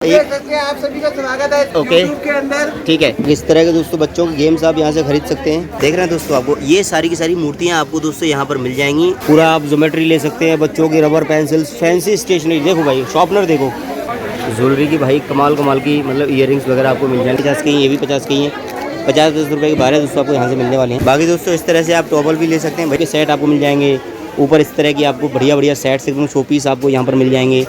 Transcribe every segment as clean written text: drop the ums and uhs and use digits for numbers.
आप सभी का स्वागत है ओके के अंदर। ठीक है। इस तरह के दोस्तों बच्चों के गेम्स आप यहाँ से खरीद सकते हैं। देख रहे हैं दोस्तों, आपको ये सारी की सारी मूर्तियाँ आपको दोस्तों यहाँ पर मिल जाएंगी। पूरा आप ज्योमेट्री ले सकते हैं, बच्चों की रबर पेंसिल्स, फैंसी स्टेशनरी। देखो भाई, शॉर्पनर देखो, ज्वेलरी की भाई कमाल कमाल की मतलब इयररिंग्स वगैरह आपको मिल जाएंगे। 50 की ये भी 50 की हैं, 50-10 रुपये के 12 दोस्तों आपको यहाँ से मिलने वाले हैं। बाकी दोस्तों इस तरह से आप टॉवल भी ले सकते हैं भाई, सेट आपको मिल जाएंगे। ऊपर इस तरह की आपको बढ़िया बढ़िया सेट्स एकदम शो पीस आपको यहाँ पर मिल जाएंगे।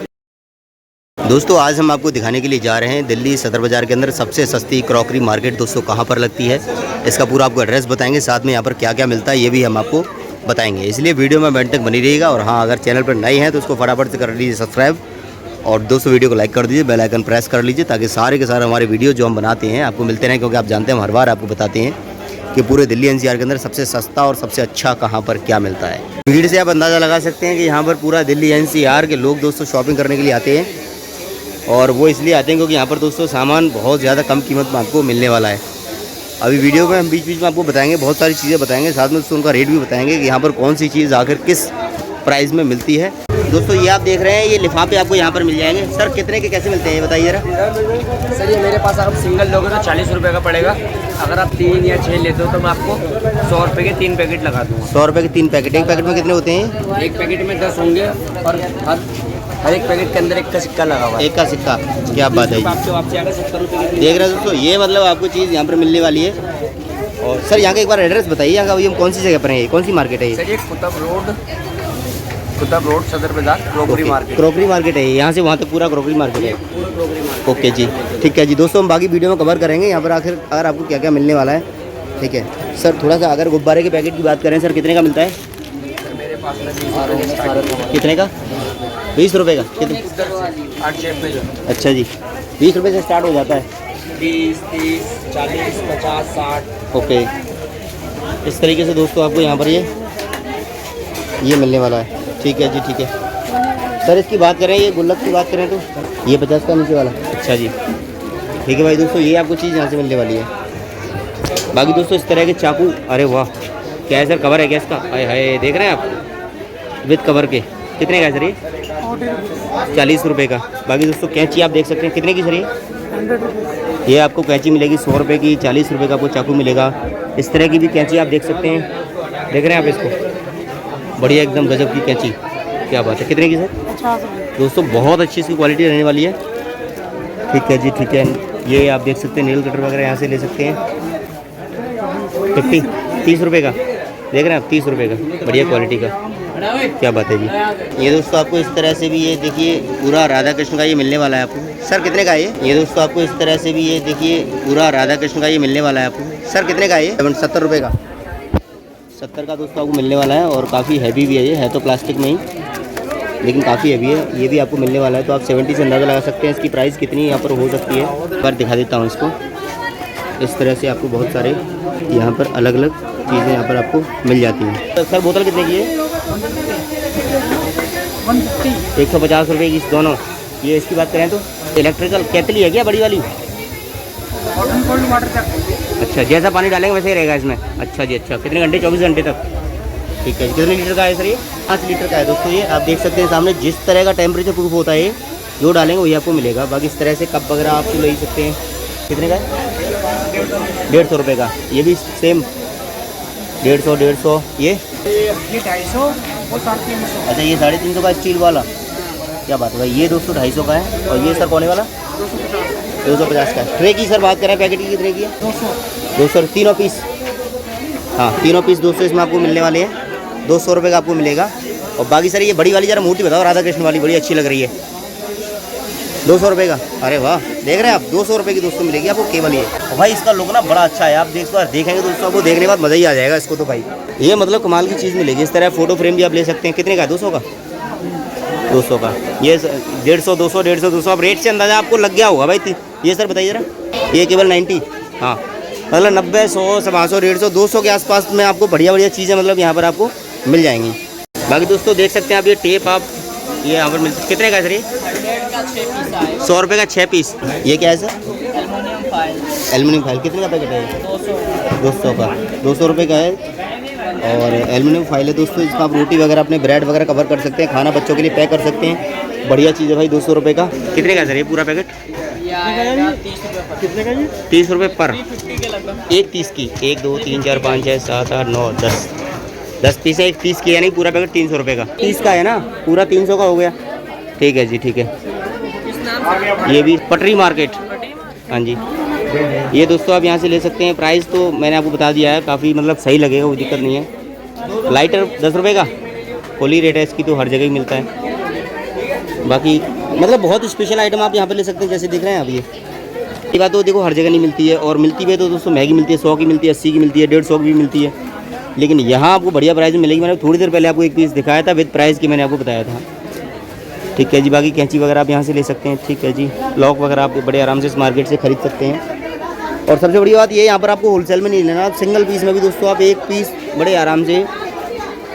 दोस्तों आज हम आपको दिखाने के लिए जा रहे हैं दिल्ली सदर बाज़ार के अंदर सबसे सस्ती क्रॉकरी मार्केट दोस्तों कहाँ पर लगती है। इसका पूरा आपको एड्रेस बताएंगे, साथ में यहाँ पर क्या क्या मिलता है ये भी हम आपको बताएंगे। इसलिए वीडियो में एंड तक बनी रहिएगा। और हाँ, अगर चैनल पर नए हैं तो उसको फटाफट से कर लीजिए सब्सक्राइब, और दोस्तों वीडियो को लाइक कर दीजिए, बेल आइकन प्रेस कर लीजिए, ताकि सारे के सारे हमारे वीडियो जो हम बनाते हैं आपको मिलते रहें। क्योंकि आप जानते हैं हम हर बार आपको बताते हैं कि पूरे दिल्ली एनसीआर के अंदर सबसे सस्ता और सबसे अच्छा कहाँ पर क्या मिलता है। भीड़ से आप अंदाज़ा लगा सकते हैं कि यहाँ पर पूरा दिल्ली एनसीआर के लोग दोस्तों शॉपिंग करने के लिए आते हैं। और वो इसलिए आते हैं क्योंकि यहाँ पर दोस्तों सामान बहुत ज़्यादा कम कीमत में आपको मिलने वाला है। अभी वीडियो में हम बीच बीच में आपको बताएंगे, बहुत सारी चीज़ें बताएंगे, साथ में दोस्तों उनका रेट भी बताएंगे कि यहाँ पर कौन सी चीज़ आखिर किस प्राइस में मिलती है। दोस्तों ये आप देख रहे हैं, ये लिफाफे आपको यहाँ पर मिल जाएंगे। सर कितने के कैसे मिलते हैं ये बताइए जरा। सर ये मेरे पास अगर सिंगल लोगे तो 40 रुपये का पड़ेगा। अगर आप 3 या 6 लेते हो तो मैं आपको 100 रुपये के 3 पैकेट लगा दूँगा। 100 रुपये के 3 पैकेट। एक पैकेट में कितने होते हैं? एक पैकेट में 10 होंगे और हर एक पैकेट के अंदर एक का सिक्का लगा हुआ है। एक का सिक्का, क्या बात है जी। आपसे आगे 70 रुपये देख रहे हैं दोस्तों, ये मतलब आपको चीज़ यहाँ पर मिलने वाली है। और सर यहाँ का एक बार एड्रेस बताइए, यहाँ का ये कौन सी जगह पर है, कौन सी मार्केट है ये? सर ये कुतुब रोड सदर बाजार क्रॉकरी मार्केट। क्रॉकरी मार्केट है, यहाँ से वहाँ तक पूरा क्रॉकरी मार्केट है। पूरा क्रॉकरी मार्केट। ओके जी, ठीक है जी। दोस्तों हम बाकी वीडियो में कवर करेंगे यहाँ पर आखिर अगर आपको क्या क्या मिलने वाला है। ठीक है सर, थोड़ा सा अगर गुब्बारे के पैकेट की बात करें सर, कितने का मिलता है? मेरे पास कितने का? 20 रुपये का। कितने? 8 शेप में जो। अच्छा जी, 20 रुपये से स्टार्ट हो जाता है। 20, 30, 40, 50, 60। ओके, इस तरीके से दोस्तों आपको यहाँ पर ये मिलने वाला है। ठीक है जी, ठीक है सर। इसकी बात करें, ये गुल्लक की बात करें तो ये 50 का नीचे वाला। अच्छा जी, ठीक है भाई। दोस्तों ये आपको चीज़ यहाँ से मिलने वाली है। बाकी दोस्तों इस तरह के चाकू, अरे वाह क्या है सर, कवर है क्या इसका? हाय हाय, देख रहे हैं आप विद कवर के। कितने का है सर ये? 40 रुपये का। बाकी दोस्तों कैंची आप देख सकते हैं, कितने की सर ये आपको कैंची मिलेगी 100 रुपये की। 40 रुपये का आपको चाकू मिलेगा। इस तरह की भी कैंची आप देख सकते हैं, देख रहे हैं आप इसको, बढ़िया एकदम गजब की कैंची, क्या बात है। कितने की सर? 50 रुपये। दोस्तों बहुत अच्छी इसकी क्वालिटी रहने वाली है। ठीक है जी, ठीक है। ये आप देख सकते हैं नेल कटर वगैरह यहाँ से ले सकते हैं। 30 रुपये का, देख रहे हैं आप, 30 रुपये का, बढ़िया क्वालिटी का, क्या बात है जी। ये दोस्तों आपको इस तरह से भी ये देखिए पूरा राधा कृष्ण का ये मिलने वाला है आपको। सर कितने का है ये? दोस्तों आपको इस तरह से भी ये देखिए पूरा राधा कृष्ण का ये मिलने वाला है आपको। सर कितने का है ये? 70 रुपये का। 70 का दोस्तों आपको मिलने वाला है। और काफ़ी हैवी भी है, ये है तो प्लास्टिक में ही, लेकिन काफ़ी हैवी है। ये भी आपको मिलने वाला है। तो आप 70 से अंदाज़ा लगा सकते हैं इसकी प्राइस कितनी यहाँ पर हो सकती है। एक बार दिखा देता हूँ इसको। इस तरह से आपको बहुत सारे यहाँ पर अलग अलग चीज़ें यहाँ पर आपको मिल जाती हैं। तो सर बोतल कितने की है? 150 रुपये की दोनों। ये इसकी बात करें तो इलेक्ट्रिकल केतली है क्या, बड़ी वाली? अच्छा, जैसा पानी डालेंगे वैसे ही रहेगा इसमें। अच्छा जी, अच्छा। कितने घंटे? 24 घंटे तक। ठीक है। कितने लीटर का है सर ये? 5 लीटर का है दोस्तों। ये आप देख सकते हैं सामने, जिस तरह का टेम्परेचर प्रूफ होता है जो डालेंगे वही आपको मिलेगा। बाकी इस तरह से कप वगैरह आप ले सकते हैं। कितने का है? 150 रुपये का। ये भी सेम 150। ये 250 और 350। अच्छा, ये 350 का स्टील वाला, क्या बात है भाई। ये दोस्तों 250 का है। और ये सर कोने वाला 250 का है। ट्रे की सर बात करें, पैकेट की कितने की है? 200। तीनों पीस, हाँ तीनों पीस 200 इसमें आपको मिलने वाले हैं। 200 रुपये का आपको मिलेगा। और बाकी सर ये बड़ी वाली जरा मूर्ति बताओ, राधा कृष्ण वाली, बड़ी अच्छी लग रही है। 200 रुपये का। अरे वाह, देख रहे हैं आप, 200 रुपये की दोस्तों मिलेगी आपको केवल ये। और भाई इसका लुक ना बड़ा अच्छा है, आप देखेंगे दोस्तों, आपको देखने के बाद मज़ा ही आ जाएगा इसको। तो भाई ये मतलब कमाल की चीज़ मिलेगी। इस तरह फोटो फ्रेम भी आप ले सकते हैं। कितने का? 200 का। 200 का। ये 150, 200, 150, 200। अब रेट से अंदाज़ा आपको लग गया होगा भाई। ये सर बताइए ज़रा। ये केवल 90, हाँ मतलब 90, 100, 150, 150, 200 के आसपास में आपको बढ़िया बढ़िया चीज़ें मतलब यहाँ पर आपको मिल जाएंगी। बाकी दोस्तों देख सकते हैं आप, ये टेप आप ये यहाँ पर मिल। कितने का है सर ये? 100 रुपये का 6 पीस। ये क्या है सर? Aluminium file. कितने का पैकेट है? 200 का। 200 रुपये का है। और एल्यूमिनियम फाइल है दोस्तों, इसका आप रोटी वगैरह अपने ब्रेड वगैरह कवर कर सकते हैं, खाना बच्चों के लिए पैक कर सकते हैं। बढ़िया चीज़ है भाई, 200 रुपये का। कितने का सर ये पूरा पैकेट? कितने का जी? 30 रुपये पर एक 30 की। 1 2 3 4 5 6 7 8 9 10 पीस है, एक 30 की, यानी पूरा पैकेट 300 रुपये का। 30 का है ना, पूरा 300 का हो गया। ठीक है जी, ठीक है। ये भी पटरी मार्केट, हाँ जी। ये दोस्तों आप यहाँ से ले सकते हैं। प्राइस तो मैंने आपको बता दिया है, काफ़ी मतलब सही लगेगा, कोई दिक्कत नहीं है। लाइटर 10 रुपये का होली रेट है इसकी, तो हर जगह ही मिलता है। बाकी मतलब बहुत स्पेशल आइटम आप यहाँ पे ले सकते हैं, जैसे दिख रहे हैं आप। ये बात तो देखो हर जगह नहीं मिलती है, और मिलती भी है तो दोस्तों महंगी मिलती है। 100 की मिलती है, 80 की मिलती है, 150 की भी मिलती है, लेकिन यहाँ आपको बढ़िया प्राइस में मिलेगी। मैंने थोड़ी देर पहले आपको एक पीस दिखाया था विद प्राइस की, मैंने आपको बताया था। ठीक है जी। बाकी कैंची वगैरह आप यहाँ से ले सकते हैं। ठीक है जी। लॉक वगैरह आप बड़े आराम से इस मार्केट से खरीद सकते हैं। और सबसे बड़ी बात ये, यहाँ पर आपको होलसेल में नहीं लेना, आप सिंगल पीस में भी दोस्तों आप एक पीस बड़े आराम से,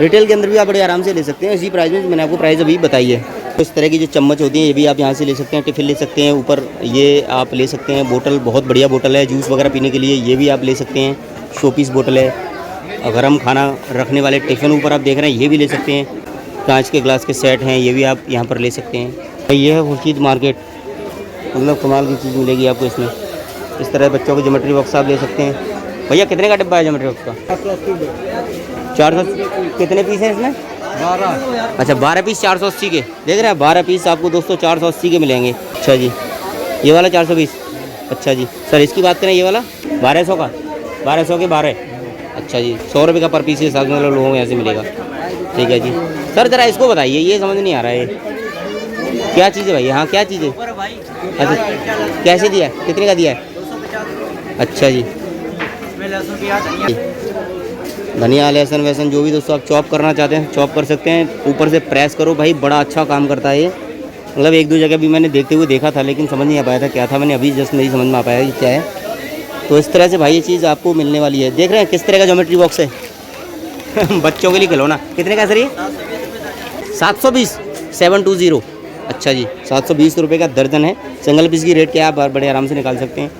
रिटेल के अंदर भी आप बड़े आराम से ले सकते हैं इसी प्राइस में। मैंने आपको प्राइस अभी बताई है। तो इस तरह की जो चम्मच होती हैं ये भी आप यहाँ से ले सकते हैं। टिफ़िन ले सकते हैं, ऊपर ये आप ले सकते हैं। बोतल बहुत बढ़िया बोतल है जूस वगैरह पीने के लिए, ये भी आप ले सकते हैं। शो पीस बोतल है। गर्म खाना रखने वाले टिफ़िन ऊपर आप देख रहे हैं, ये भी ले सकते हैं। कांच के ग्लास के सेट हैं, ये भी आप यहाँ पर ले सकते हैं। ये है खुर्शीद मार्केट, मतलब कमाल की चीज़ मिलेगी आपको इसमें। इस तरह बच्चों के ज्योमेट्री बॉक्स आप ले सकते हैं। भैया कितने का डिब्बा है ज्योमेट्री बॉक्स का? 400। कितने पीस हैं इसमें? 12। अच्छा 12 पीस 480 के, देख रहे हैं 12 पीस आपको दोस्तों 480 के मिलेंगे। अच्छा जी। ये वाला 420। अच्छा जी। सर इसकी बात करें, ये वाला 1200 का, 1200 के 12। अच्छा जी। 100 रुपये का पर पीस के हिसाब से मतलब लोगों को यहाँ से मिलेगा। ठीक है जी। सर ज़रा इसको बताइए, ये समझ नहीं आ रहा है क्या चीज़ है भाई? हाँ क्या चीज़ है? अच्छा कैसे दिया है, कितने का दिया है? अच्छा जी। धनिया लहसुन वैसन जो भी दोस्तों आप चॉप करना चाहते हैं चॉप कर सकते हैं। ऊपर से प्रेस करो भाई, बड़ा अच्छा काम करता है ये। मतलब एक दो जगह भी मैंने देखते हुए देखा था, लेकिन समझ नहीं आ पाया था क्या था। मैंने अभी जस्ट नहीं समझ में आ पाया ये क्या है। तो इस तरह से भाई ये चीज़ आपको मिलने वाली है। देख रहे हैं किस तरह का ज्योमेट्री बॉक्स है बच्चों के लिए खिलौना। कितने का सर ये? 720। 720। अच्छा जी। 720 रुपये का दर्जन है। सिंगल पीस की रेट क्या आप बड़े आराम से निकाल सकते हैं।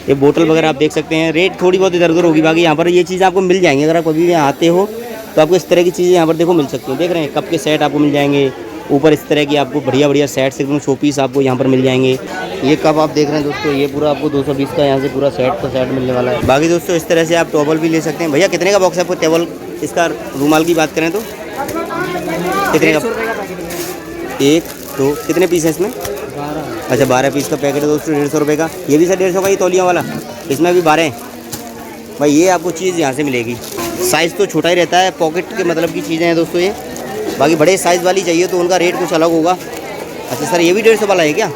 ये बोतल वगैरह आप देख सकते हैं, रेट थोड़ी बहुत इधर उधर होगी, बाकी यहाँ पर ये चीज़ आपको मिल जाएंगी। अगर आप कभी भी आते हो तो आपको इस तरह की चीज़ें यहाँ पर देखो मिल सकती हैं। देख रहे हैं कप के सेट आपको मिल जाएंगे। ऊपर इस तरह की आपको बढ़िया बढ़िया सेट्स एकदम शो पीस आपको यहाँ पर मिल जाएंगे। ये कप आप देख रहे हैं दोस्तों, ये पूरा आपको 220 का यहाँ से पूरा सेट का सेट मिलने वाला है। बाकी दोस्तों इस तरह से आप टॉवल भी ले सकते हैं। भैया कितने का बॉक्स है आपको टेबल? इसका रूमाल की बात करें तो कितने का? 1 2 कितने पीस है इसमें? 12। अच्छा 12 पीस का पैकेट है दोस्तों, 150 रुपये का। ये भी सर 150 का ही तौलिया वाला, इसमें भी 12 हैं भाई। ये आपको चीज़ यहाँ से मिलेगी। साइज़ तो छोटा ही रहता है, पॉकेट के मतलब की चीज़ें हैं दोस्तों ये। बाकी बड़े साइज़ वाली चाहिए तो उनका रेट कुछ अलग होगा। अच्छा सर ये भी 150 वाला है क्या?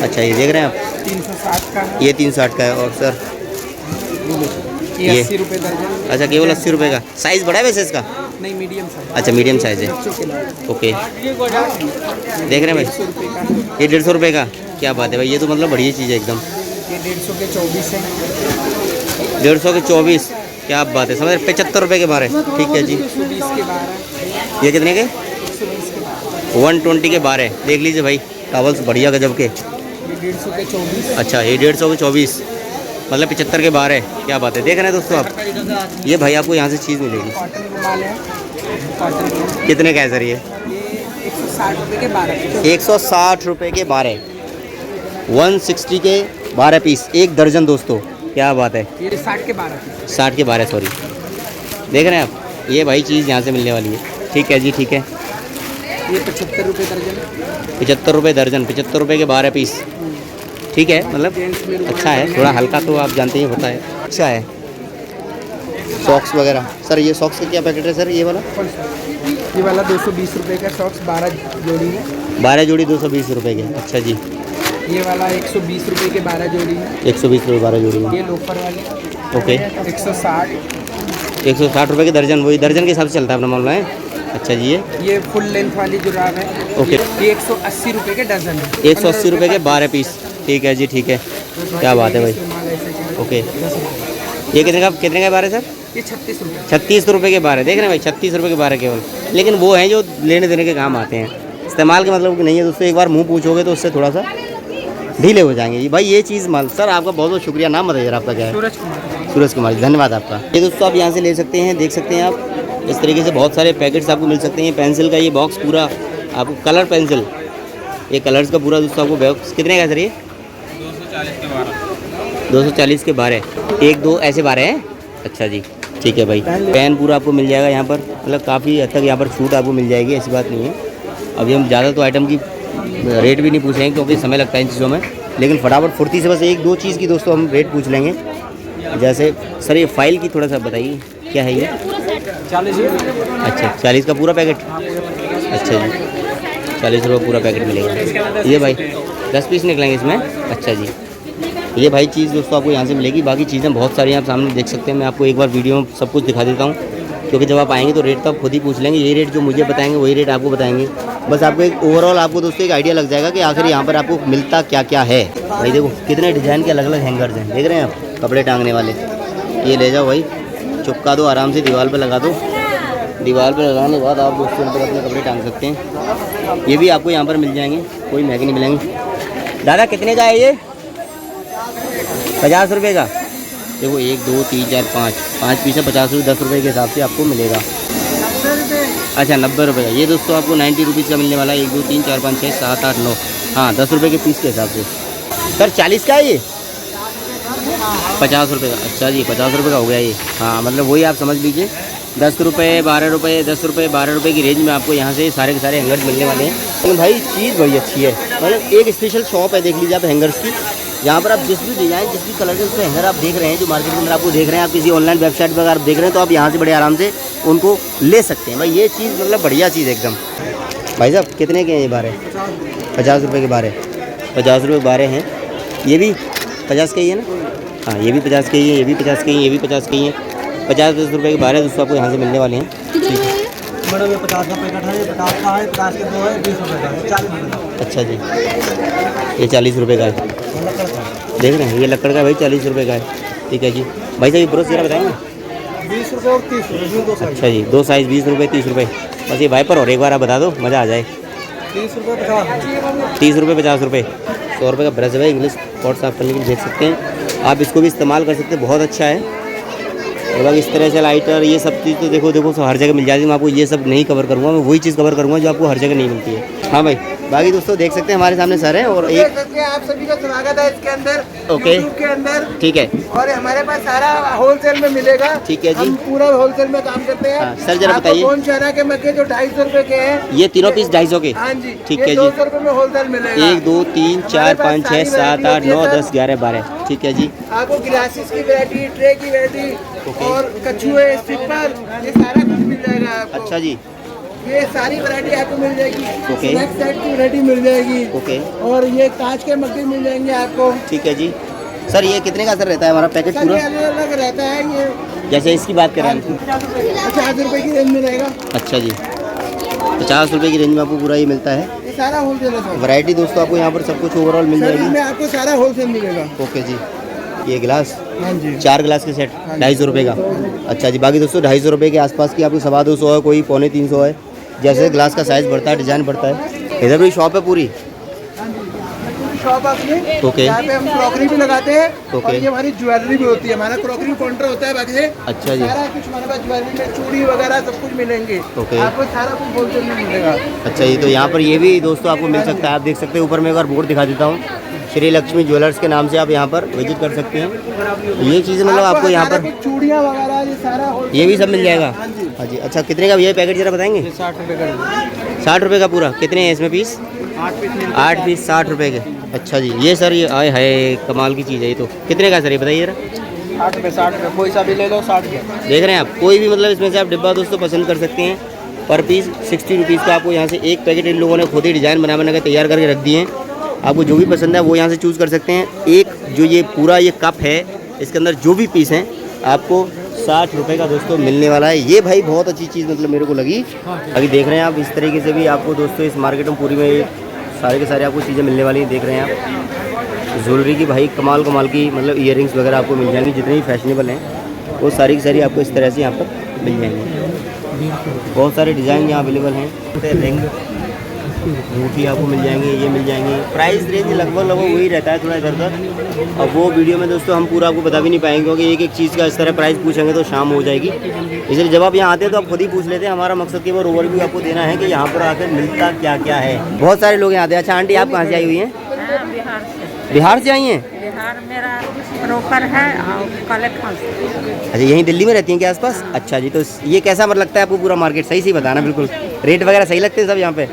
अच्छा ये देख रहे हैं आप 360 का, ये 360 का है। और सर ये 80 रुपये दर्जन। अच्छा केवल 80 रुपये का। साइज़ बड़ा है वैसे इसका? नहीं मीडियम साइज। अच्छा मीडियम साइज़ है। ओके देख रहे हैं भाई, ये 150 रुपये का। क्या बात है भाई, ये तो मतलब बढ़िया चीज़ है एकदम। ये 150 के 24 है। 150 के 24, क्या बात है। समझ 75 रुपये के 12। ठीक है जी। 120 के 12। ये कितने के? 120 के 12। 120 के 12। देख लीजिए भाई टॉवल्स बढ़िया गजब के। ये 150 के 24। अच्छा ये 150 के 24, मतलब 75 के 12। क्या बात है। देख रहे हैं दोस्तों आप, ये भाई आपको यहाँ से चीज़ मिलेगी। कॉटन रुमाल है, कॉटन। कितने का है सर ये? 160 रुपये के 12। 160 रुपये के 12। 160 के 12 पीस, एक दर्जन दोस्तों। क्या बात है। ये 60 के 12। 60 के 12 सॉरी। देख रहे हैं आप, ये भाई चीज़ यहाँ से मिलने वाली है। ठीक है जी ठीक है। ये 75 रुपये दर्जन। 75 रुपये दर्जन, 75 रुपये के 12 पीस। ठीक है, मतलब अच्छा है। थोड़ा हल्का तो आप जानते ही होता है, अच्छा है। सॉक्स वगैरह सर, ये सॉक्स का क्या पैकेट है सर? ये वाला 220 रुपये का सॉक्स 12 जोड़ी है। 12 जोड़ी 220 रुपये के। अच्छा जी। ये वाला 120 रुपये के 12 जोड़ी है। 120 रुपये 12 जोड़ी है। ये लोफर वाले ओके 160। 160 रुपये के दर्जन, वही दर्जन के हिसाब से चलता है अपना मामला है। अच्छा जी। ये फुल लेंथ वाली जुराब है। ओके। ये 180 रुपये के डजन है। 180 रुपये के 12 पीस। ठीक है जी ठीक है। क्या बात है भाई। ओके ये कितने का 12 सर? ये 36 रुपये। 36 रुपये के 12। देख रहे हैं भाई 36 रुपये के 12 केवल। लेकिन वो हैं जो लेने देने के काम आते हैं, इस्तेमाल के मतलब कि नहीं है दोस्तों। एक बार मुंह पूछोगे तो उससे थोड़ा सा ढीले हो जाएंगे। भाई ये चीज़ माल। सर आपका बहुत बहुत शुक्रिया। नाम बताइए आपका क्या है? सूरज कुमार। सूरज कुमार जी, धन्यवाद आपका। ये दोस्तों आप यहाँ से ले सकते हैं, देख सकते हैं आप इस तरीके से बहुत सारे पैकेट्स आपको मिल सकते हैं। पेंसिल का ये बॉक्स पूरा आपको, कलर पेंसिल, ये कलर्स का पूरा दोस्तों आपको बॉक्स कितने का सर ये? 240 के 12, 1-2 ऐसे 12 हैं। अच्छा जी, ठीक है भाई। पेन पूरा आपको मिल जाएगा यहाँ पर, मतलब काफ़ी हद तक यहाँ पर छूट आपको मिल जाएगी, ऐसी बात नहीं है। अभी हम ज़्यादा तो आइटम की रेट भी नहीं पूछेंगे क्योंकि समय लगता है इन चीज़ों में, लेकिन फटाफट फुर्ती से बस 1-2 चीज़ की दोस्तों हम रेट पूछ लेंगे। जैसे सर ये फाइल की थोड़ा सा बताइए, क्या है ये? 40 रुपये। अच्छा, 40 का पूरा पैकेट। अच्छा जी, 40 रुपये पूरा पैकेट मिलेगा। ये भाई 10 पीस निकलेंगे इसमें। अच्छा जी, ये भाई चीज़ दोस्तों आपको यहाँ से मिलेगी। बाकी चीज़ें बहुत सारी आप सामने देख सकते हैं। मैं आपको एक बार वीडियो में सब कुछ दिखा देता हूँ, क्योंकि जब आप आएंगे तो रेट तो आप खुद ही पूछ लेंगे। यही रेट जो मुझे बताएंगे वही रेट आपको बताएंगे। बस आपको एक ओवरऑल आपको दोस्तों एक आइडिया लग जाएगा कि आखिर यहाँ पर आपको मिलता क्या क्या है। भाई देखो कितने डिज़ाइन के अलग अलग हैंगर्स हैं, देख रहे हैं आप, कपड़े टांगने वाले। ये ले जाओ भाई, चिपका दो आराम से, दीवार पर लगा दो। दीवार पर लगाने के बाद आप दोस्तों पर अपने कपड़े टांग सकते हैं। ये भी आपको यहाँ पर मिल जाएंगे, कोई महंगे नहीं मिलेंगे। दादा कितने का है ये? 50 रुपये का। देखो 1 2 3 4 5 पीस है, 50 रुपये, 10 रुपये के हिसाब से आपको मिलेगा। अच्छा 90 रुपये का। ये दोस्तों आपको 90 रुपीज़ का मिलने वाला है। 1 2 3 4 5 6 7 8 9, हाँ 10 रुपये के पीस के हिसाब से। सर 40 का है ये? 50 रुपये का। अच्छा जी, 50 रुपये का हो गया ये। हाँ मतलब वही आप समझ लीजिए, 10 रुपये 12 रुपये, 10 रुपये 12 रुपये की रेंज में आपको यहाँ से सारे के सारे हैंगर्स मिलने वाले हैं। लेकिन भाई चीज़ बड़ी अच्छी है, मतलब एक स्पेशल शॉप है, देख लीजिए आप हैंगर्स की। यहाँ पर आप जिस भी डिज़ाइन, जिस भी कलर के उसमें हैंगर आप देख रहे हैं, जो मार्केट के अंदर आपको देख रहे हैं, आप किसी ऑनलाइन वेबसाइट पर अगर आप देख रहे हैं तो आप यहाँ से बड़े आराम से उनको ले सकते हैं। भाई ये चीज़ मतलब बढ़िया चीज़ है एकदम। भाई साहब कितने के हैं ये 12? 50 रुपये के 12, 50 रुपये 12 हैं। ये भी 50 के ही है ना? हाँ ये भी 50 के ही है, ये भी 50 के ही है, ये भी 50 के ही है। 50 रुपये के 12 दोस्तों आपको यहाँ से मिलने वाले हैं। ठीक है मैडम ये 50 का पैकेट है, ये 50 का है, 50 के 2 है, 20 रुपये का है, 40 रुपये का। अच्छा जी, ये 40 रुपये का है, देख रहे हैं, ये लकड़ का भाई 40 रुपये का है। ठीक है जी। भाई साहब ये ब्रश जरा बताएंगे? 20 रुपये और 30 रुपये। अच्छा जी, 2 साइज़ 20 रुपये 30 रुपये। बस ये वाइपर और एक बार आप बता दो, मज़ा आ जाए। 30 रुपये 50, 30 रुपये 50 रुपये। 100 रुपये का ब्रश है, इंग्लिश पॉट साफ करने के लिए देख सकते हैं आप, इसको भी इस्तेमाल कर सकते हैं, बहुत अच्छा है। और बाकी इस तरह से लाइटर ये सब चीज़ तो देखो सब हर जगह मिल जाती है। मैं आपको ये सब नहीं कवर करूँगा, मैं वही चीज़ कवर करूँगा जो आपको हर जगह नहीं मिलती है। हाँ भाई, बाकी दोस्तों देख सकते हैं हमारे सामने सर है और एक आप सभी का स्वागत है इसके अंदर, ओके YouTube के अंदर। ठीक है, और हमारे पास सारा होलसेल में मिलेगा। ठीक है जी, हम पूरा होलसेल में काम करते हैं। हाँ, सर जरा बताइए। कौन चारा के मक्के जो 250 रुपए के हैं, ये तीनों पीस 250 के? हाँ जी, ठीक है जी। 200 रुपए में होलसेल मिलेगा। 1 2 3 4 5 6 7 8 9 10 11 12। ठीक है जी। आपको ग्लासेस की वैरायटी, ट्रे की वैरायटी और कछुए, स्टिपर, ये सारा कुछ मिल जाएगा आपको। अच्छा जी, ये सारी वैरायटी आपको मिल जाएगी। ओके। स्नैक सेट की वैरायटी मिल जाएगी। ओके। और ये कांच के मग्गे मिल जाएंगे आपको। ठीक है जी। सर ये कितने का सर रहता है हमारा पैकेट सर पूरा? ये अलग अलग रहता है, ये जैसे इसकी बात करें 50 रुपए की रेंज में रहेगा। अच्छा जी, 50 रुपये की रेंज में आपको पूरा ये मिलता है। ये सारा होलसेल है सर। वैरायटी दोस्तों आपको यहाँ पर सब कुछ ओवरऑल मिल सर जाएगी। इसमें आपको सारा होलसेल मिलेगा। ओके जी। ये गिलास, हाँ जी, 4 गिलास के सेट 250 रुपये का। अच्छा जी। बाकी दोस्तों 250 रुपये के आसपास की आपको 225 है, कोई 250 है, जैसे ग्लास का साइज़ बढ़ता है, डिज़ाइन बढ़ता है। इधर भी शॉप है पूरी? शॉप अपनी, ओके। यहाँ पे हम क्रॉकरी भी लगाते हैं। ओके। और ये हमारी ज्वेलरी भी होती है, हमारा क्रॉकरी काउंटर होता है। बाकी से अच्छा जी। सारा कुछ हमारे पास ज्वेलरी में चूड़ी वगैरह सब कुछ मिलेंगे। ओके। आपको सारा कुछ होलसेल में मिलेगा। अच्छा जी। तो यहाँ पर ये भी दोस्तों आपको मिल सकता है, आप देख सकते हैं। ऊपर में एक बार बोर्ड दिखा देता हूँ, श्री लक्ष्मी ज्वेलर्स के नाम से आप यहाँ पर विजिट कर सकते हैं। ये चीज़ें मतलब आपको यहाँ पर चूड़ियाँ वगैरह ये सारा ये भी सब मिल जाएगा। हाँ जी। हाँ जी। अच्छा कितने का भैया पैकेट जरा बताएंगे? 60 रुपये का। 60 रुपये का पूरा। कितने हैं इसमें पीस? 8 पीस 60 रुपये के। अच्छा जी। ये सर ये आए है, कमाल की चीज़ है ये तो। कितने का सर ये बताइए जरा? 60 रुपये, 60 रुपये, कोई सा भी ले लो 60 के। देख रहे हैं आप, कोई भी मतलब इसमें से आप डिब्बा दोस्तों पसंद कर सकते हैं। पर पीस 60 रुपीज़ का आपको यहाँ से एक पैकेट इन लोगों ने खुद ही डिज़ाइन बना के तैयार करके रख दिए हैं। आपको जो भी पसंद है वो यहाँ से चूज़ कर सकते हैं। एक जो ये पूरा ये कप है, इसके अंदर जो भी पीस हैं आपको 60 रुपये का दोस्तों मिलने वाला है। ये भाई बहुत अच्छी चीज़ मतलब मेरे को लगी। अभी देख रहे हैं आप, इस तरीके से भी आपको दोस्तों इस मार्केट में पूरी में सारे के सारे आपको चीज़ें मिलने वाली हैं। देख रहे हैं आप ज्वेलरी की भाई कमाल की मतलब ईयरिंग्स वगैरह आपको मिल जाएंगी, जितनी भी फैशनेबल हैं वो सारी की सारी आपको इस तरह से यहाँ पर मिल जाएंगे। बहुत सारे डिज़ाइन यहाँ अवेलेबल हैं। रिंग रोटी आपको मिल जाएंगी, ये मिल जाएंगी। प्राइस रेंज लगभग वही रहता है, थोड़ा इधर उधर। अब वो वीडियो में दोस्तों हम पूरा आपको बता भी नहीं पाएंगे, क्योंकि एक एक चीज़ का इस तरह प्राइस पूछेंगे तो शाम हो जाएगी। इसलिए जब आप यहाँ आते हैं तो आप खुद ही पूछ लेते हैं। हमारा मकसद केवल ओवरव्यू आपको देना है कि यहाँ पर आकर मिलता क्या क्या है। बहुत सारे लोग यहाँ आते हैं। अच्छा आंटी, आप कहाँ से आई हुई हैं? बिहार से। बिहार से आई हैं? बिहार मेरा रोपर है और कलेक्शन। अच्छा, यहीं दिल्ली में रहती हैं क्या आसपास? अच्छा जी, तो ये कैसा मतलब लगता है आपको पूरा मार्केट? सही सही बताना बिल्कुल। रेट वगैरह सही लगते हैं सब यहाँ पे?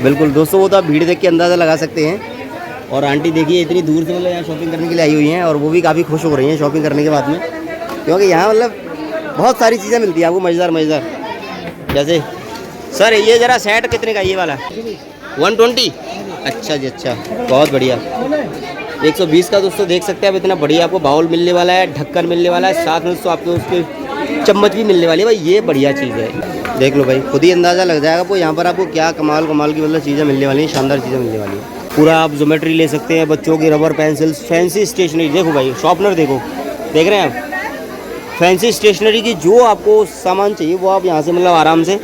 बिल्कुल दोस्तों, वो तो आप भीड़ देख के अंदाज़ा लगा सकते हैं। और आंटी देखिए इतनी दूर से मतलब यहाँ शॉपिंग करने के लिए आई हुई हैं, और वो भी काफ़ी खुश हो रही हैं शॉपिंग करने के बाद में, क्योंकि यहाँ मतलब बहुत सारी चीज़ें मिलती हैं आपको मज़ेदार मज़ेदार। जैसे सर ये ज़रा सेट कितने का ये वाला? 120? अच्छा जी, अच्छा, बहुत बढ़िया। 120 का दोस्तों देख सकते हैं आप। इतना बढ़िया आपको बाउल मिलने वाला है, ढक्कन मिलने वाला है, साथ में दोस्तों आपको उसके चम्मच भी मिलने वाली है। भाई ये बढ़िया चीज़ है, देख लो भाई, खुद ही अंदाज़ा लग जाएगा आपको यहाँ पर आपको क्या कमाल कमाल की मतलब चीज़ें मिलने वाली हैं, शानदार चीज़ें मिलने वाली हैं। पूरा आप ज्योमेट्री ले सकते हैं, बच्चों की रबर पेंसिल्स, फैंसी स्टेशनरी। देखो भाई शॉर्पनर देखो, देख रहे हैं आप? फैंसी स्टेशनरी की जो आपको सामान चाहिए वो आप यहाँ से मतलब आराम से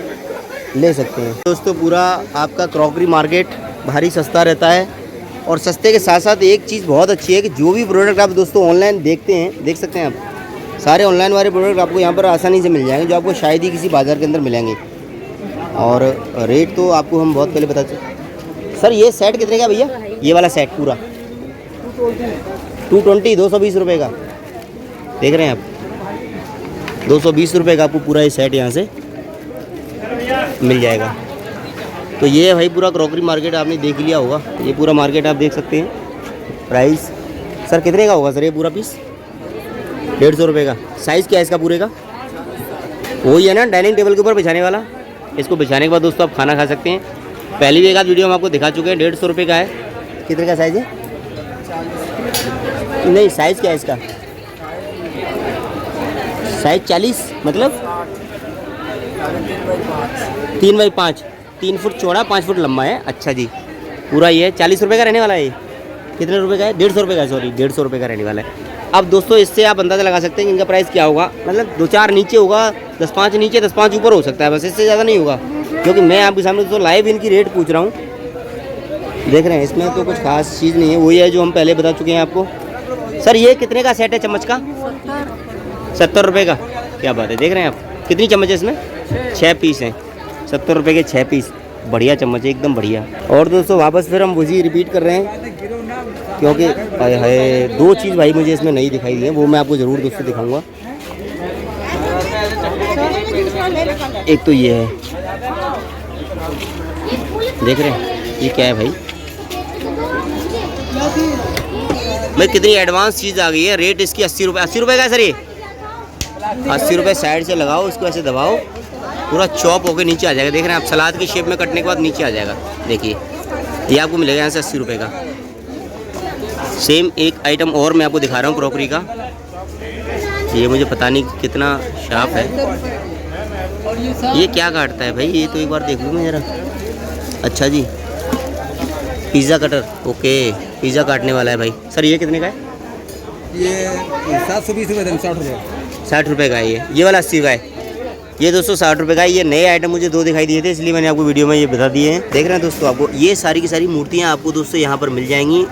ले सकते हैं। दोस्तों पूरा आपका क्रॉकरी मार्केट भारी सस्ता रहता है, और सस्ते के साथ साथ एक चीज़ बहुत अच्छी है कि जो भी प्रोडक्ट आप दोस्तों ऑनलाइन देखते हैं, देख सकते हैं आप, सारे ऑनलाइन वाले प्रोडक्ट आपको यहाँ पर आसानी से मिल जाएंगे, जो आपको शायद ही किसी बाज़ार के अंदर मिलेंगे। और रेट तो आपको हम बहुत पहले बता चुके। सर ये सेट कितने का भैया? ये वाला सेट पूरा 220, 220 रुपये का। देख रहे हैं आप, 220 रुपये का आपको पूरा ये सेट यहाँ से मिल जाएगा। तो ये है भाई पूरा क्रॉकरी मार्केट, आपने देख लिया होगा। ये पूरा मार्केट आप देख सकते हैं। प्राइस सर कितने का होगा सर ये पूरा पीस? 150 रुपये का। साइज़ क्या है इसका पूरे का? वही है ना डाइनिंग टेबल के ऊपर बिछाने वाला। इसको बिछाने के बाद दोस्तों आप खाना खा सकते हैं। पहले भी एक आध वीडियो हम आपको दिखा चुके हैं। 150 रुपये का है। कितने का साइज़ है? नहीं, साइज़ क्या है इसका? साइज़ 40 मतलब 3x5, 3 फुट चौड़ा, 5 फुट लंबा है। अच्छा जी, पूरा ये 40 रुपये का रहने वाला है। ये कितने रुपए का है? 150 रुपये का, सॉरी 150 रुपये का रहने वाला है। अब दोस्तों इससे आप अंदाज़ा लगा सकते हैं कि इनका प्राइस क्या होगा। मतलब 2-4 नीचे होगा, 10-5 नीचे, 10-5 ऊपर हो सकता है, बस इससे ज़्यादा नहीं होगा। क्योंकि मैं आपके सामने दोस्तों लाइव इनकी रेट पूछ रहा हूँ। देख रहे हैं, इसमें तो कुछ खास चीज़ नहीं है, वही है जो हम पहले बता चुके हैं आपको। सर ये कितने का सेट है चम्मच का? 70 रुपये का। क्या बात है, देख रहे हैं आप कितनी चम्मच है इसमें? 6 पीस हैं, 70 रुपये के 6 पीस। बढ़िया चम्मच है, एकदम बढ़िया। और दोस्तों वापस फिर हम वही रिपीट कर रहे हैं, क्योंकि हाय 2 चीज़ भाई मुझे इसमें नहीं दिखाई दी है, वो मैं आपको ज़रूर दोस्तों दिखाऊंगा। एक तो ये है, देख रहे हैं ये क्या है भाई? भाई कितनी एडवांस चीज़ आ गई है। रेट इसकी 80 रुपये। 80 रुपये का है सर ये? 80 रुपये। साइड से लगाओ इसको, ऐसे दबाओ, पूरा चॉप होकर नीचे आ जाएगा। देख रहे हैं आप, सलाद की शेप में कटने के बाद नीचे आ जाएगा। देखिए ये आपको मिलेगा यहाँ से 80 रुपये का। सेम एक आइटम और मैं आपको दिखा रहा हूँ क्रॉकरी का। ये मुझे पता नहीं कितना शार्प है, ये क्या काटता है भाई? ये तो एक बार देख लूँ मैं ज़रा। अच्छा जी, पिज़्ज़ा कटर। ओके, पिज़्ज़ा काटने वाला है भाई। सर ये कितने का है? ये 720 रुपये, 60 रुपये। 60 रुपये का है ये वाला 80 का है। ये दोस्तों 60 रुपये का है। ये नए आइटम मुझे 2 दिखाई दिए थे, इसलिए मैंने आपको वीडियो में ये बता दिए हैं। देख रहे हैं दोस्तों, आपको ये सारी की सारी मूर्तियाँ आपको दोस्तों यहाँ पर मिल जाएंगी।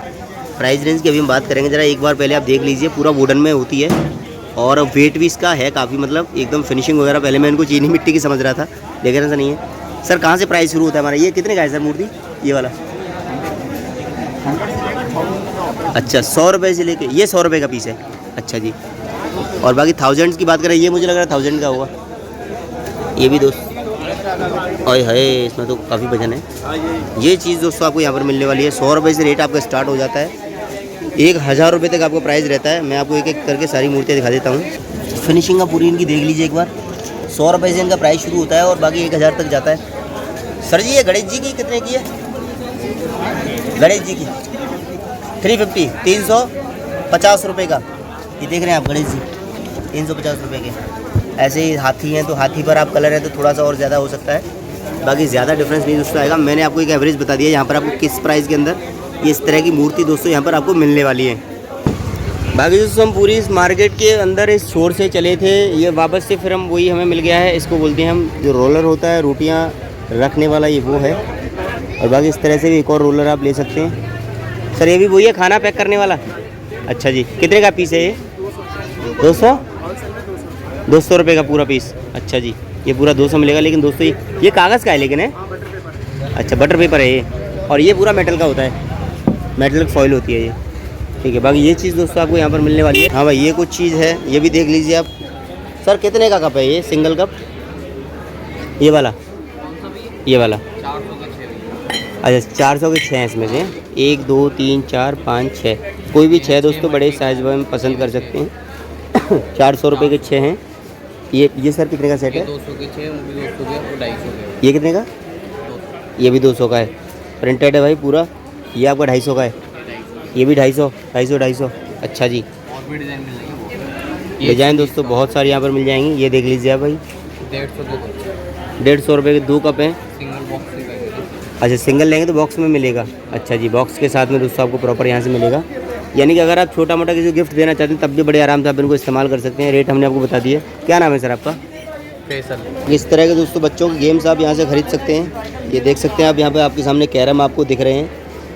प्राइस रेंज की अभी हम बात करेंगे, ज़रा एक बार पहले आप देख लीजिए। पूरा वुडन में होती है, और वेट भी इसका है काफ़ी, मतलब एकदम फिनिशिंग वगैरह। पहले मैं इनको चीनी मिट्टी की समझ रहा था, लेकिन ऐसा नहीं है। सर कहाँ से प्राइस शुरू होता है हमारा? ये कितने का है सर मूर्ति ये वाला? अच्छा 100 रुपये से लेके ये 100 रुपये का पीस है। अच्छा जी, और बाकी थाउजेंड्स की बात करें, ये मुझे लग रहा है 1000 का होगा ये भी दोस्त। और है इसमें तो काफ़ी वजन है। ये चीज़ दोस्तों आपको यहाँ पर मिलने वाली है। 100 रुपये से रेट आपका स्टार्ट हो जाता है, 1000 रुपये तक आपका प्राइस रहता है। मैं आपको एक एक करके सारी मूर्तियाँ दिखा देता हूँ। फिनिशिंग का पूरी इनकी देख लीजिए एक बार। 100 रुपये से इनका प्राइस शुरू होता है और बाकी 1000 तक जाता है। सर जी ये गणेश जी की कितने की है? गणेश जी की 350, 350 रुपये का। ये देख रहे हैं आप गणेश जी 350 रुपये के। ऐसे ही हाथी हैं, तो हाथी पर आप कलर है तो थोड़ा सा और ज़्यादा हो सकता है, बाकी ज़्यादा डिफरेंस नहीं दोस्तों आएगा। मैंने आपको एक एवरेज बता दिया यहाँ पर आपको किस प्राइस के अंदर ये इस तरह की मूर्ति दोस्तों यहाँ पर आपको मिलने वाली है। बाकी दोस्तों हम पूरी इस मार्केट के अंदर इस छोर से चले थे, ये वापस से फिर हम वही हमें मिल गया है। इसको बोलते हैं हम, जो रोलर होता है रोटियाँ रखने वाला, ये वो है। और बाकी इस तरह से भी एक और रोलर आप ले सकते हैं। सर ये भी वही है खाना पैक करने वाला? अच्छा जी, कितने का पीस है ये? 200 रुपये का पूरा पीस। अच्छा जी, ये पूरा 200 मिलेगा। लेकिन दोस्तों ये कागज़ का है लेकिन है, अच्छा बटर पेपर है ये, और ये पूरा मेटल का होता है, मेटल फॉइल होती है ये, ठीक है। बाकी ये चीज़ दोस्तों आपको यहाँ पर मिलने वाली है। हाँ भाई ये कुछ चीज़ है, ये भी देख लीजिए आप। सर कितने का कप है ये सिंगल कप? ये वाला, ये वाला अच्छा 400 के 6 हैं इसमें से, 1 2 3 4 5 6, कोई भी 6 दोस्तों बड़े साइज़ में पसंद कर सकते हैं। 400 रुपये के 6 हैं। ये सर कितने का सेट है? 200 के 6, 200 के और 250 ये कितने का? ये भी 200 का है, प्रिंटेड है भाई पूरा। ये आपका 250 का है, ये भी 250। अच्छा जी, और भी डिज़ाइन मिल जाएंगे। डिज़ाइन दोस्तों बहुत सारे यहाँ पर मिल जाएंगी। ये देख लीजिए आप भाई, 150 रुपये के 2 कप हैं। सिंगल बॉक्स में। अच्छा सिंगल लेंगे तो बॉक्स में मिलेगा। अच्छा जी, बॉक्स के साथ में दोस्तों आपको प्रॉपर यहाँ से मिलेगा। यानी कि अगर आप छोटा मोटा किसी को गिफ्ट देना चाहते हैं तब भी बड़े आराम से आप इनको इस्तेमाल कर सकते हैं। रेट हमने आपको बता दिया। क्या नाम है सर आपका? फैसल। इस तरह के दोस्तों बच्चों के गेम्स आप यहाँ से खरीद सकते हैं। ये देख सकते हैं आप, यहाँ पे आपके सामने कैरम आपको दिख रहे हैं।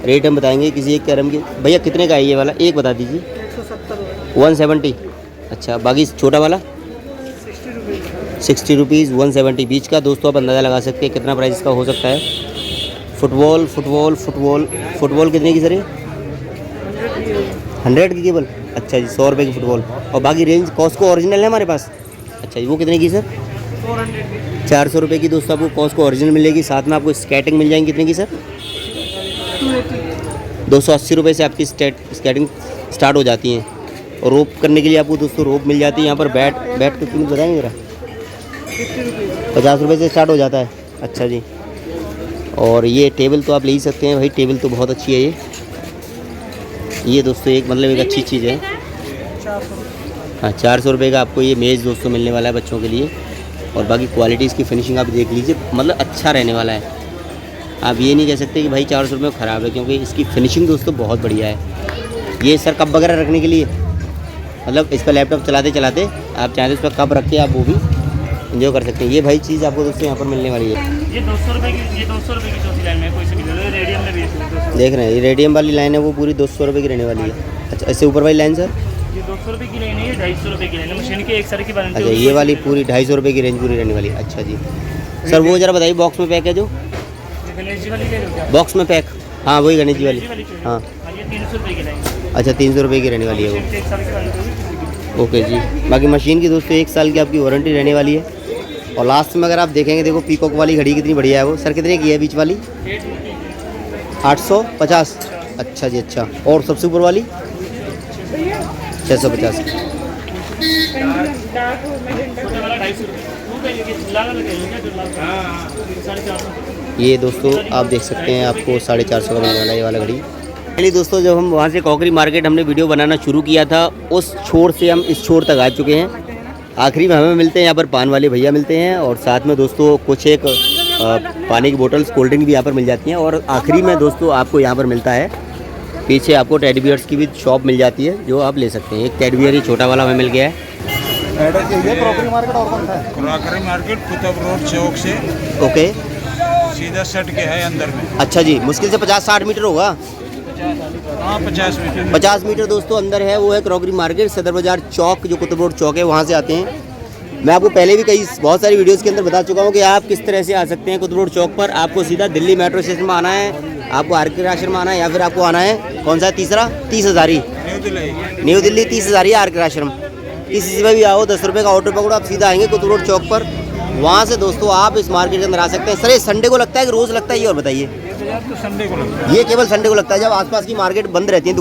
रेट हम बताएंगे किसी एक कैरम के। भैया कितने का है ये वाला, एक बता दीजिए। 170। अच्छा, बाकी छोटा वाला 60 रुपीज़, 170 बीच का। दोस्तों आप अंदाज़ा लगा सकते हैं कितना प्राइस इसका हो सकता है। फुटबॉल कितने की सर ये? 100 की केवल। अच्छा जी, 100 रुपये की फुटबॉल। और बाकी रेंज कॉस्को ओरिजिनल है हमारे पास। अच्छा जी, वो कितने की सर? 400 रुपये की दोस्तों आपको कॉस्को ओरिजिनल मिलेगी। साथ में आपको स्केटिंग मिल जाएंगी। कितने की सर? 280 रुपये से आपकी स्केटिंग स्टार्ट हो जाती हैं। और रोप करने के लिए आपको दोस्तों रोप मिल जाती है यहाँ पर। बैट की कीमत बताएंगे जरा? 50 रुपये से स्टार्ट हो जाता है। अच्छा जी, और ये टेबल तो आप ले ही सकते हैं भाई, टेबल तो बहुत अच्छी है ये दोस्तों एक मतलब एक अच्छी चीज़ है। हाँ 400 रुपये का आपको ये मेज़ दोस्तों मिलने वाला है बच्चों के लिए। और बाकी क्वालिटी इसकी फिनिशिंग आप देख लीजिए, मतलब अच्छा रहने वाला है। आप ये नहीं कह सकते कि भाई 400 रुपये में ख़राब है, क्योंकि इसकी फिनिशिंग दोस्तों बहुत बढ़िया है। ये सर कप वगैरह रखने के लिए, मतलब इस पर लैपटॉप चलाते चलाते आप चाहें तो इस पर कप रख के आप वो भी इंजॉय कर सकते हैं। ये भाई चीज़ आपको दोस्तों यहाँ पर मिलने वाली है। ये 200 रुपये की चौथी लाइन में कोई सी भी रेडियम में भी है। देख रहे हैं ये रेडियम वाली लाइन है, वो पूरी 200 रुपये की रहने वाली है। अच्छा, इससे ऊपर वाली लाइन सर? ये 200 रुपये की लाइन है, ये 250 रुपये की लाइन है। मशीन की एक सर की बनती है। अच्छा, ये वाली पूरी 250 रुपये की रेंज पूरी रहने वाली है। अच्छा जी सर, वो ज़रा बताइए बॉक्स में पैक है जो? गणेश जी वाली ले लो क्या? बॉक्स में पैक, हाँ वही गणेश जी वाली। हाँ ये 300 रुपये की लाइन है। अच्छा, 300 रुपये की रहने वाली है वो। एक साल की वारंटी होगी। ओके जी, बाकी मशीन की दोस्तों 1 साल की आपकी वारंटी रहने वाली है। और लास्ट में अगर आप देखेंगे, देखो पीकॉक वाली घड़ी कितनी बढ़िया है वो। सर कितने की है बीच वाली? 850। अच्छा जी, अच्छा। और सबसे ऊपर वाली 650। ये दोस्तों आप देख सकते हैं, आपको 450 का मिलने वाला है ये वाला घड़ी। पहले दोस्तों जब हम वहाँ से कॉकरी मार्केट हमने वीडियो बनाना शुरू किया था, उस छोर से हम इस छोर तक आ चुके हैं। आखिरी में हमें मिलते हैं यहाँ पर पान वाले भैया मिलते हैं, और साथ में दोस्तों कुछ एक पानी की बोतल्स, कोल्ड ड्रिंक भी यहाँ पर मिल जाती हैं। और आखिरी में दोस्तों आपको यहाँ पर मिलता है, पीछे आपको टेडी बियर्स की भी शॉप मिल जाती है, जो आप ले सकते हैं। एक टेडी बियर ही छोटा वाला हमें मिल गया है। क्रॉकरी मार्केट और कौन सा है? क्रॉकरी मार्केट कुतुब रोड चौक से ओके, सीधा सट के है अंदर में। अच्छा जी, मुश्किल से 50-60 मीटर होगा। हाँ 50 मीटर। 50 मीटर दोस्तों अंदर है, वो है क्रॉकरी मार्केट, सदर बाज़ार चौक, जो कुतुब रोड चौक है, वहाँ से आते हैं। मैं आपको पहले भी बहुत सारी वीडियोस के अंदर बता चुका हूँ कि आप किस तरह से आ सकते हैं कुतुब रोड चौक पर। आपको सीधा दिल्ली मेट्रो स्टेशन में आना है, आपको आर के आश्रम आना है, या फिर आपको आना है कौन सा है तीसरा 30 हज़ारी न्यू दिल्ली 30 हज़ारी आर के आश्रम। किसी से भी आओ, 10 रुपये का ऑटो पकड़ो, आप सीधा आएंगे कुतुब रोड चौक पर। वहाँ से दोस्तों आप इस मार्केट के अंदर आ सकते हैं। सर ये संडे को लगता है कि रोज़ लगता है, ये और बताइए? तो संडे को लगता है। ये केवल संडे को लगता है, जब आसपास की मार्केट बंद रहती हैं।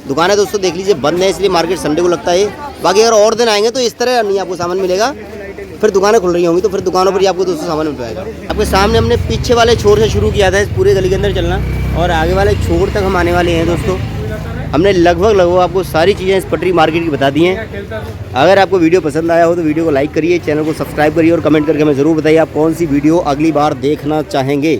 दुकानें दोस्तों देख लीजिए बंद है, इसलिए मार्केट संडे को लगता है। बाकी अगर और दिन आएंगे तो इस तरह नहीं आपको सामान मिलेगा, फिर दुकानें खुल रही होंगी तो फिर दुकानों पर ही आपको दोस्तों सामान मिल पाएगा। आपके सामने हमने पीछे वाले छोर से शुरू किया था इस पूरे गली के अंदर चलना, और आगे वाले छोर तक हम आने वाले हैं दोस्तों। हमने लगभग आपको सारी चीज़ें इस पटरी मार्केट की बता दी हैं। अगर आपको वीडियो पसंद आया हो तो वीडियो को लाइक करिए, चैनल को सब्सक्राइब करिए, और कमेंट करके हमें ज़रूर बताइए आप कौन सी वीडियो अगली बार देखना चाहेंगे।